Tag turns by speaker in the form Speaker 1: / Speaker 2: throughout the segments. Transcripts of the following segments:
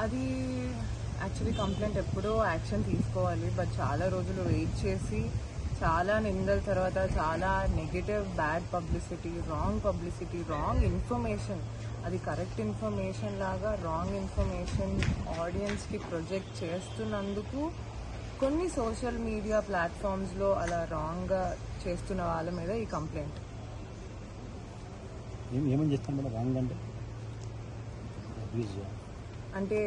Speaker 1: అది actually complaint ఎప్పుడో action తీసుకోవాలి, బట్ చాలా రోజులు వెయిట్ చేసి చాలా నిందల తర్వాత చాలా negative bad publicity, wrong information, అది కరెక్ట్ ఇన్ఫర్మేషన్ లాగా రాంగ్ ఇన్ఫర్మేషన్ ఆడియన్స్కి ప్రొజెక్ట్ చేస్తున్నందుకు కొన్ని సోషల్ మీడియా ప్లాట్ఫామ్స్లో అలా రాంగ్గా చేస్తున్న వాళ్ళ మీద ఈ కంప్లైంట్.
Speaker 2: ఏమని చేస్తాం రాంగ్
Speaker 1: అంటే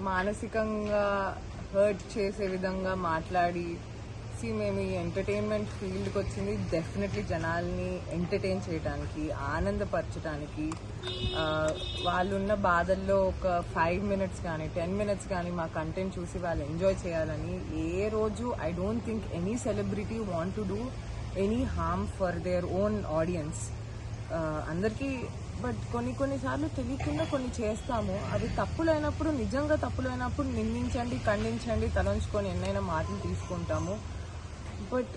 Speaker 1: మానసికంగా హర్ట్ చేసే విధంగా మాట్లాడి, మేము ఈ ఎంటర్టైన్మెంట్ ఫీల్డ్కి వచ్చింది డెఫినెట్లీ జనాల్ని ఎంటర్టైన్ చేయడానికి, ఆనందపరచడానికి, వాళ్ళున్న బాధల్లో ఒక 5 minutes కానీ 10 minutes కానీ మా కంటెంట్ చూసి వాళ్ళు ఎంజాయ్ చేయాలని. ఏ రోజు I don't think any celebrity want to do any harm for their own audience. అందరికీ బట్ కొన్నిసార్లు తెలియకుండా కొన్ని చేస్తాము. అది తప్పులైనప్పుడు, నిజంగా తప్పులైనప్పుడు నిందించండి, ఖండించండి, తలంచుకొని ఎన్నైనా మాటలు తీసుకుంటాము. బట్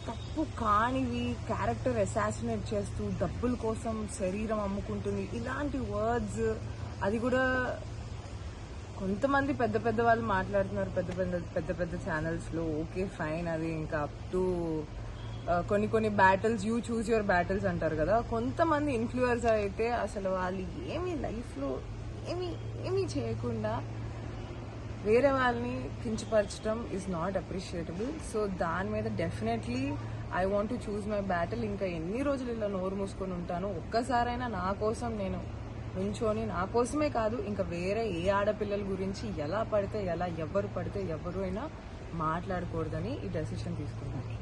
Speaker 1: తప్పు కానివి క్యారెక్టర్ అసాసినేట్ చేస్తూ డబ్బుల కోసం శరీరం అమ్ముకుంటుంది, ఇలాంటి వర్డ్స్, అది కూడా కొంతమంది పెద్ద వాళ్ళు మాట్లాడుతున్నారు పెద్ద ఛానల్స్లో. ఓకే ఫైన్, అది ఇంకా అప్ టు కొన్ని battles, you choose your battles అంటారు కదా. కొంతమంది ఇన్ఫ్లుయెన్సర్ అయితే అసలు వాళ్ళు ఏమీ లైఫ్లో ఏమీ చేయకుండా వేరే వాళ్ళని కించపరచడం ఈజ్ నాట్ అప్రిషియేటబుల్. సో దాని మీద definitely I want to choose my battle. ఇంకా ఎన్ని రోజులు ఇలా నోరు మూసుకొని ఉంటాను? ఒక్కసారైనా నా కోసం నేను నుంచోని, నా కోసమే కాదు ఇంకా వేరే ఏ ఆడపిల్లల గురించి ఎవరు పడితే ఎవరు అయినా మాట్లాడకూడదని ఈ డెసిషన్ తీసుకున్నాను.